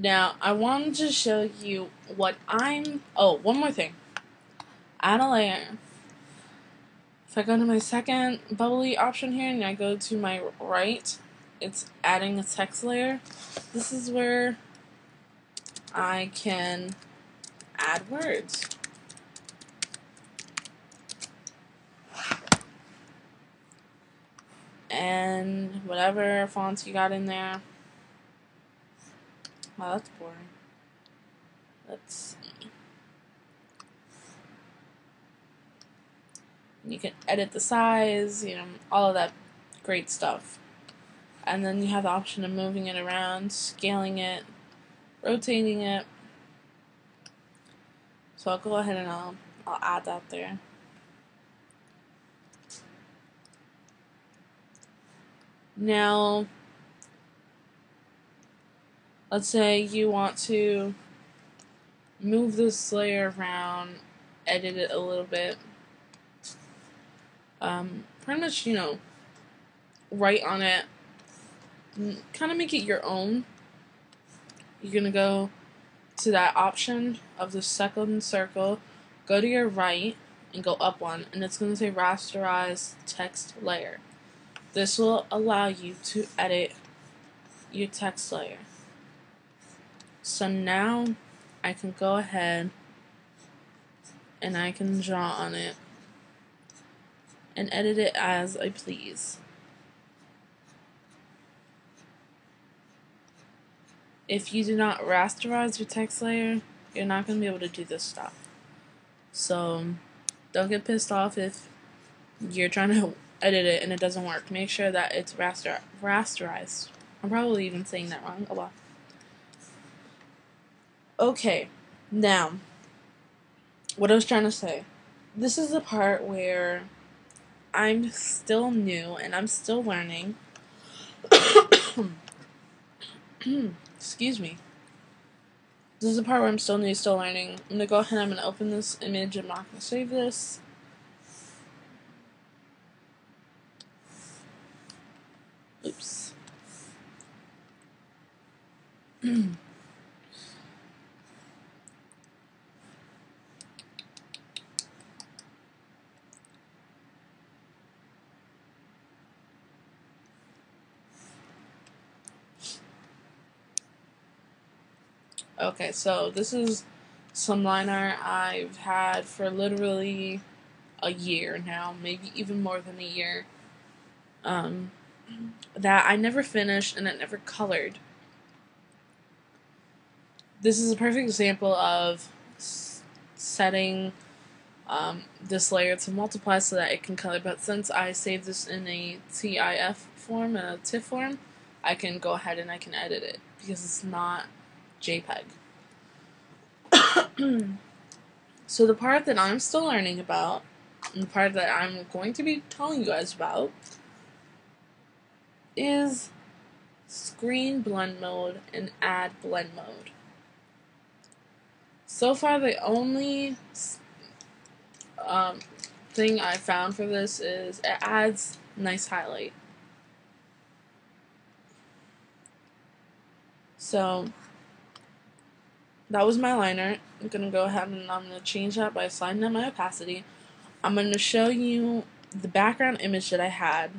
Now, I wanted to show you what one more thing. Add a layer. If I go to my second bubbly option here and I go to my right, it's adding a text layer. This is where I can add words. And whatever fonts you got in there. Wow, that's boring. Let's see. You can edit the size, all of that great stuff. And then you have the option of moving it around, scaling it, rotating it. So I'll go ahead and I'll add that there. Now, let's say you want to move this layer around, edit it a little bit. Pretty much, write on it, kind of make it your own. You're going to go to that option of the second circle, go to your right, and go up one, and it's going to say Rasterize Text Layer. This will allow you to edit your text layer. So now I can go ahead and I can draw on it and edit it as I please. If you do not rasterize your text layer, you're not going to be able to do this stuff. So don't get pissed off if you're trying to edit it and it doesn't work. Make sure that it's rasterized. I'm probably even saying that wrong. Oh well. Okay, now, what I was trying to say. This is the part where I'm still new and I'm still learning. Excuse me. This is the part where I'm still new, still learning. I'm going to go ahead and I'm going to open this image. I'm not going to save this. Oops. Okay, so this is some line art I've had for literally a year now, maybe even more than a year. That I never finished and I never colored. This is a perfect example of setting this layer to multiply so that it can color, but since I saved this in a TIF form and a TIFF form, I can go ahead and I can edit it because it's not JPEG. So the part that I'm still learning about, and the part that I'm going to be telling you guys about, is screen blend mode and add blend mode. So far the only thing I found for this is it adds nice highlight. So that was my liner. I'm going to go ahead and I'm going to change that by sliding down my opacity. I'm going to show you the background image that I had.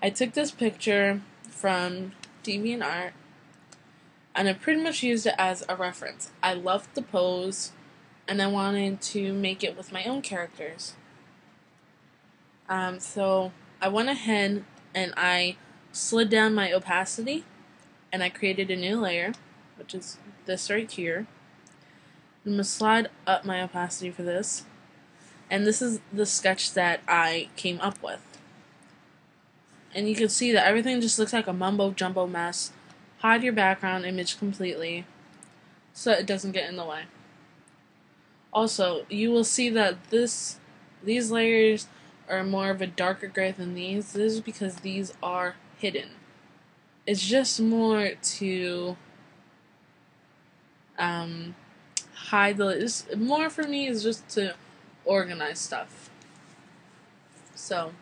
I took this picture from DeviantArt and I pretty much used it as a reference. I loved the pose and I wanted to make it with my own characters. So I went ahead and I slid down my opacity and I created a new layer, which is this right here. I'm going to slide up my opacity for this, and this is the sketch that I came up with. And you can see that everything just looks like a mumbo jumbo mess. Hide your background image completely so it doesn't get in the way. Also, you will see that these layers are more of a darker gray than these. This is because these are hidden. It's just more to hide more for me is just to organize stuff. So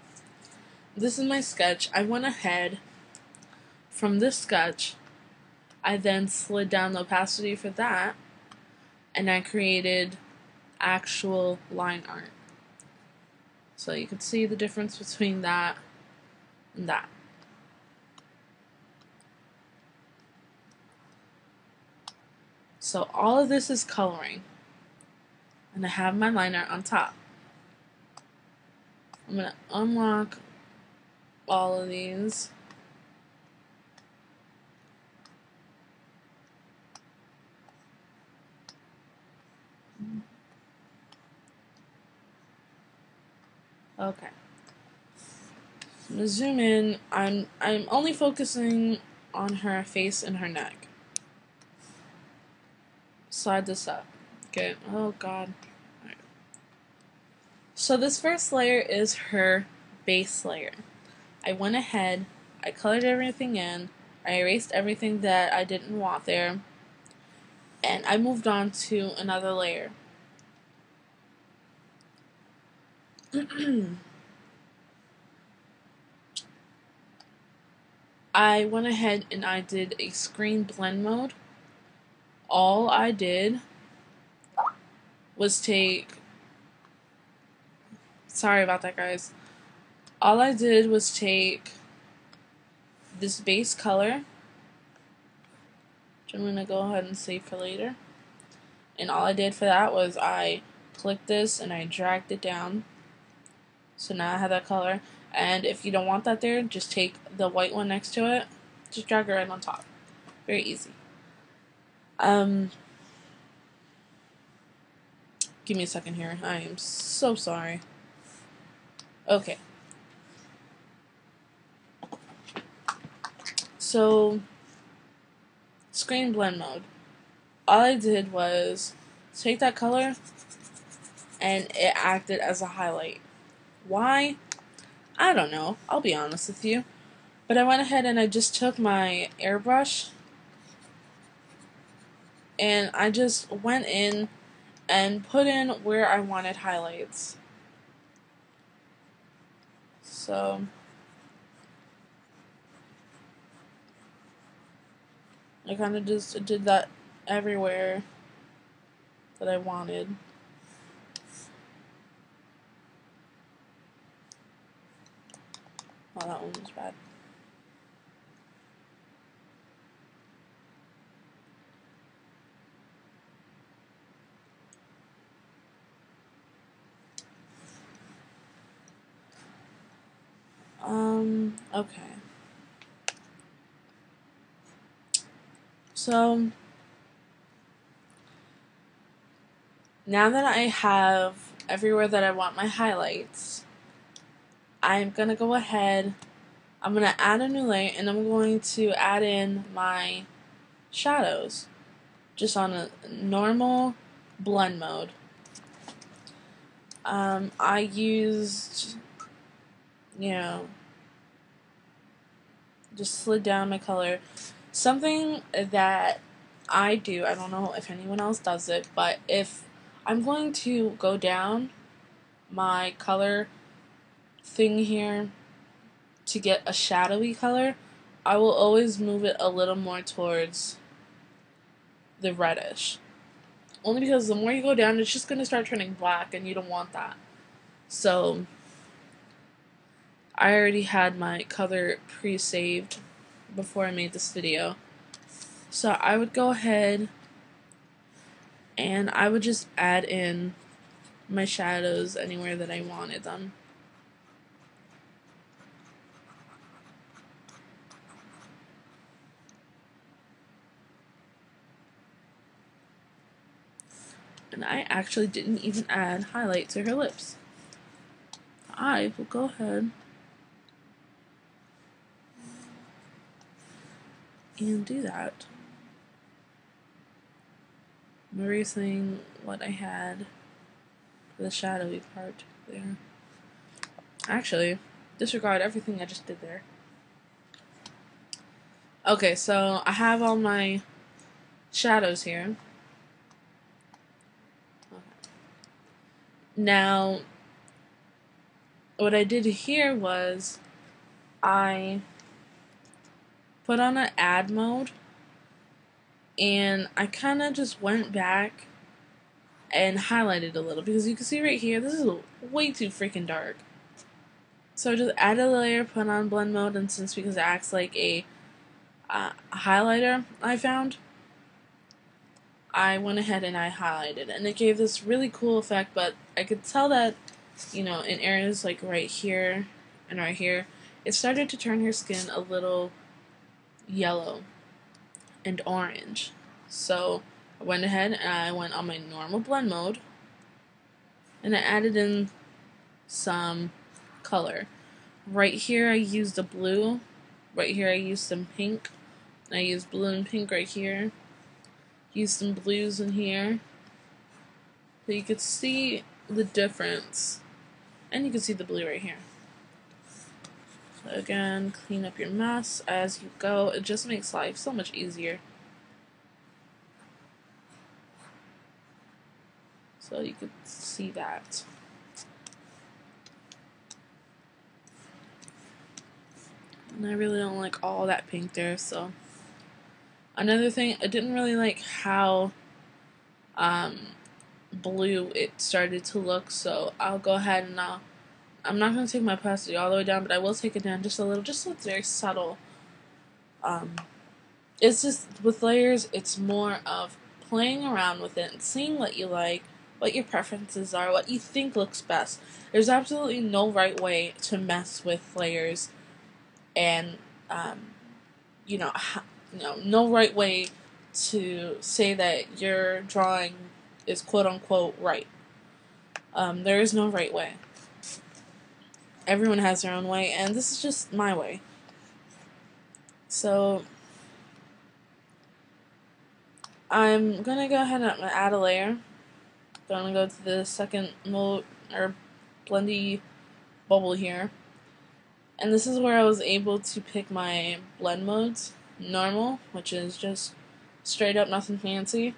this is my sketch. I went ahead from this sketch. I then slid down the opacity for that, and I created actual line art. So you can see the difference between that and that. So all of this is coloring, and I have my line art on top. I'm going to unlock all of these. Okay. I'm going to zoom in. I'm only focusing on her face and her neck. Slide this up. Okay. Oh god. Right. So this first layer is her base layer. I went ahead, I colored everything in, I erased everything that I didn't want there, and I moved on to another layer. I went ahead and I did a screen blend mode. All I did was sorry about that, guys. All I did was take this base color, which I'm going to go ahead and save for later. And all I did for that was I clicked this and I dragged it down. So now I have that color. And if you don't want that there, just take the white one next to it. Just drag it right on top. Very easy. Give me a second here. I am so sorry. Okay. So, screen blend mode. All I did was take that color and it acted as a highlight. Why? I don't know. I'll be honest with you. But I went ahead and I just took my airbrush and I just went in and put in where I wanted highlights. So I kind of just did that everywhere that I wanted. Oh, that one was bad. Okay. So, now that I have everywhere that I want my highlights, I'm going to go ahead, I'm going to add a new layer, and I'm going to add in my shadows, just on a normal blend mode. I used, just slid down my color. Something that I do, I don't know if anyone else does it, but if I'm going to go down my color thing here to get a shadowy color, I will always move it a little more towards the reddish. Only because the more you go down, it's just going to start turning black, and you don't want that. So, I already had my color pre-saved before I made this video. So I would go ahead and I would just add in my shadows anywhere that I wanted them. And I actually didn't even add highlight to her lips. I will go ahead and do that. I'm erasing what I had for the shadowy part there. Actually, disregard everything I just did there. Okay, so I have all my shadows here. Now, what I did here was I put on an add mode, and I kind of just went back and highlighted a little, because you can see right here, this is way too freaking dark. So I just added a layer, put on blend mode, and since because it acts like a highlighter I found, I went ahead and I highlighted, and it gave this really cool effect. But I could tell that, you know, in areas like right here and right here, it started to turn her skin a little yellow and orange. So I went ahead and I went on my normal blend mode, and I added in some color. Right here I used a blue, right here I used some pink, I used blue and pink right here, used some blues in here, so you could see the difference, and you can see the blue right here. So again, clean up your mess as you go. It just makes life so much easier. So you could see that. And I really don't like all that pink there, so. Another thing, I didn't really like how blue it started to look, so I'll go ahead and I'm not going to take my opacity all the way down, but I will take it down just a little, just so it's very subtle. It's just, with layers, it's more of playing around with it and seeing what you like, what your preferences are, what you think looks best. There's absolutely no right way to mess with layers, and no right way to say that your drawing is quote unquote right. There is no right way. Everyone has their own way, and this is just my way. So I'm gonna go ahead and add a layer. Gonna go to the second mode or blendy bubble here, and this is where I was able to pick my blend modes. Normal, which is just straight up nothing fancy.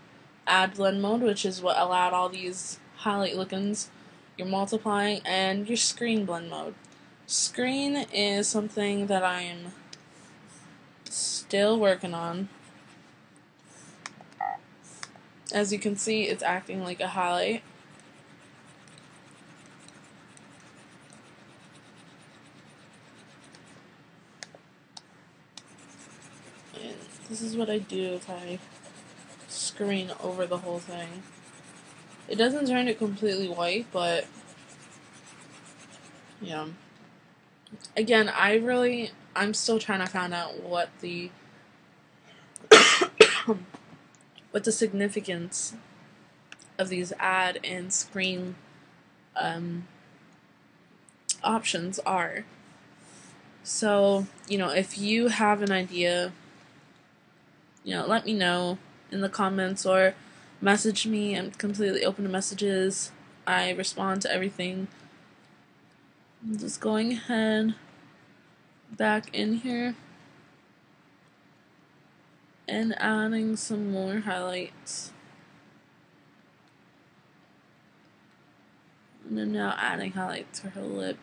Add blend mode, which is what allowed all these highlight look-ins. Your multiplying, and your screen blend mode. Screen is something that I'm still working on. As you can see, it's acting like a highlight. And this is what I do if I screen over the whole thing. It doesn't turn it completely white, but yeah. Again, I'm still trying to find out what the what the significance of these add and screen options are. So, if you have an idea, let me know in the comments or message me. I'm completely open to messages. I respond to everything. I'm just going ahead back in here and adding some more highlights. And I'm now adding highlights to her lip.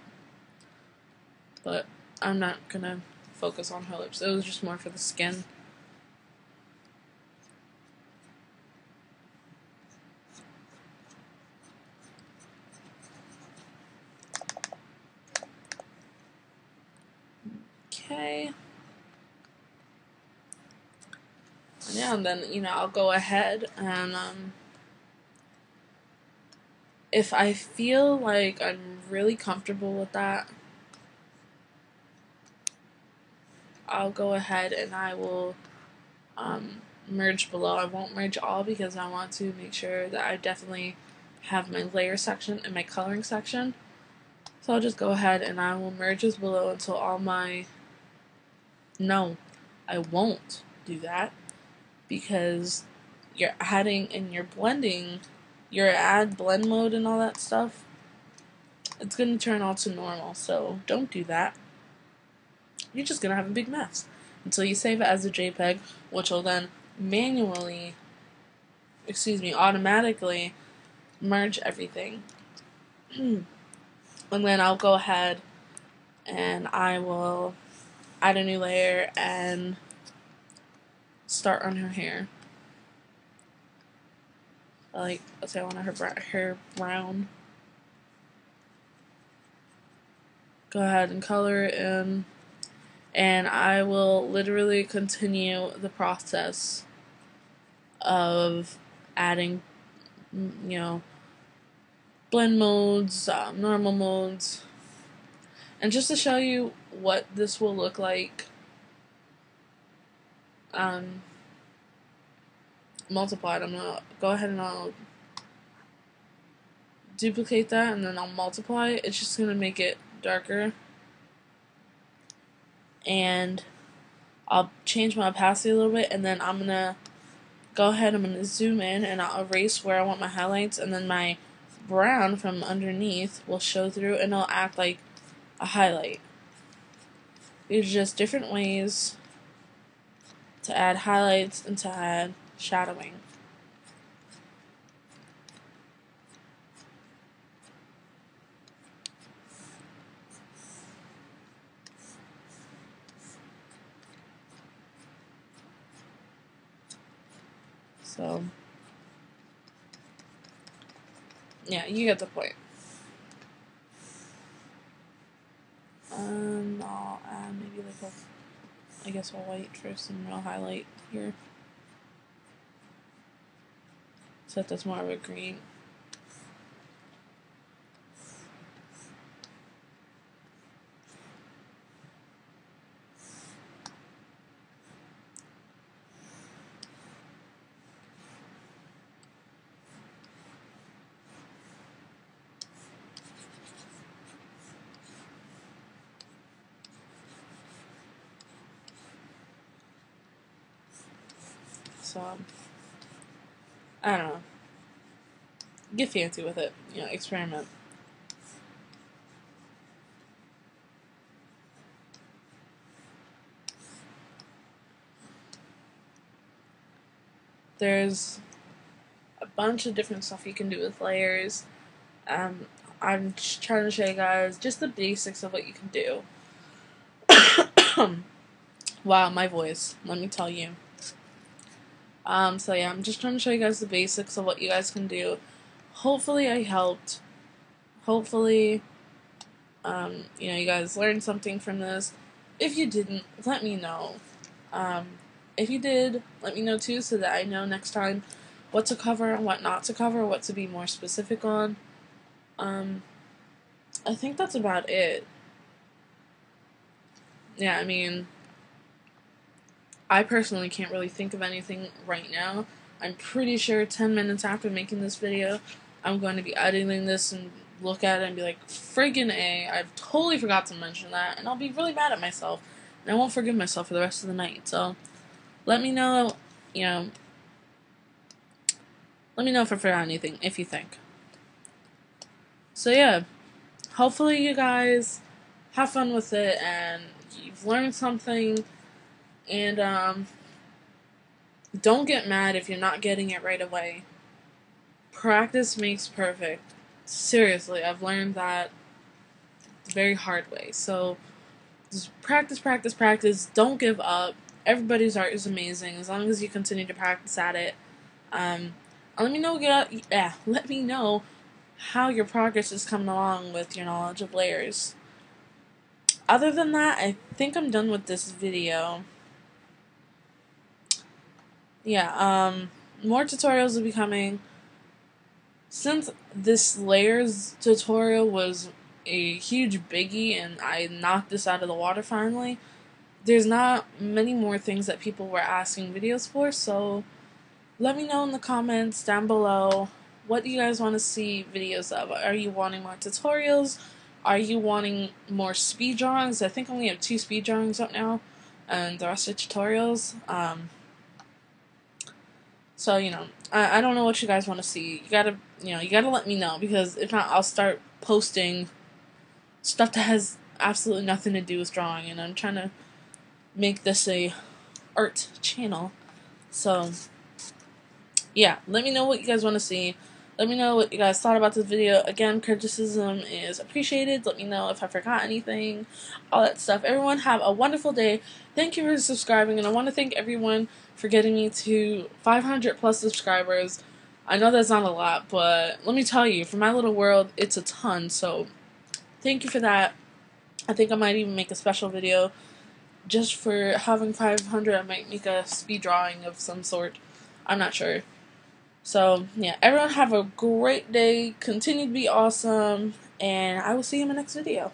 But I'm not gonna focus on her lips. It was just more for the skin. Okay. Yeah, and then, I'll go ahead and, if I feel like I'm really comfortable with that, I'll go ahead and I will, merge below. I won't merge all because I want to make sure that I definitely have my layer section and my coloring section. So I'll just go ahead and I will merge this below until all my... No, I won't do that, because you're adding and you're blending, your add blend mode and all that stuff, it's going to turn all to normal, so don't do that. You're just going to have a big mess until you save it as a JPEG, which will then automatically merge everything. And then I'll go ahead and I will add a new layer and start on her hair. Like, let's say I want her hair brown. Go ahead and color it in, and I will literally continue the process of adding, you know, blend modes, normal modes, and just to show you what this will look like multiplied, I'm gonna go ahead and I'll duplicate that, and then I'll multiply it. It's just gonna make it darker, and I'll change my opacity a little bit, and then I'm gonna go ahead, I'm gonna zoom in, and I'll erase where I want my highlights, and then my brown from underneath will show through, and it'll act like a highlight. These are just different ways to add highlights and to add shadowing. So, yeah, you get the point. I'll add maybe like I guess a white for some real highlight here. So that's more of a green. So, I don't know. Get fancy with it. You know, experiment. There's a bunch of different stuff you can do with layers. I'm just trying to show you guys just the basics of what you can do. Wow, my voice. Let me tell you. So yeah, I'm just trying to show you guys the basics of what you guys can do. Hopefully I helped. Hopefully, you know, you guys learned something from this. If you didn't, let me know. If you did, let me know too, so that I know next time what to cover and what not to cover, what to be more specific on. I think that's about it. Yeah, I mean, I personally can't really think of anything right now. I'm pretty sure 10 minutes after making this video, I'm going to be editing this and look at it and be like, friggin' A, I totally forgot to mention that, and I'll be really mad at myself, and I won't forgive myself for the rest of the night. So, let me know, you know, let me know if I forgot anything, if you think. So yeah, hopefully you guys have fun with it, and you've learned something, and don't get mad if you're not getting it right away. Practice makes perfect. Seriously, I've learned that the very hard way. So just practice, practice, practice. Don't give up. Everybody's art is amazing as long as you continue to practice at it. Let me know. Let me know how your progress is coming along with your knowledge of layers. Other than that, I think I'm done with this video. Yeah, more tutorials will be coming. Since this layers tutorial was a huge biggie and I knocked this out of the water finally, there's not many more things that people were asking videos for, so let me know in the comments down below what do you guys want to see videos of. Are you wanting more tutorials? Are you wanting more speed drawings? I think I only have 2 speed drawings up now, and the rest are tutorials. So, you know, I don't know what you guys want to see. You gotta let me know, because if not, I'll start posting stuff that has absolutely nothing to do with drawing, and I'm trying to make this a art channel. So, yeah, let me know what you guys want to see. Let me know what you guys thought about this video. Again, criticism is appreciated. Let me know if I forgot anything, all that stuff. Everyone have a wonderful day. Thank you for subscribing, and I want to thank everyone for getting me to 500 plus subscribers. I know that's not a lot, but let me tell you, for my little world, it's a ton. So thank you for that. I think I might even make a special video just for having 500. I might make a speed drawing of some sort. I'm not sure. So yeah, everyone have a great day. Continue to be awesome, and I will see you in my next video.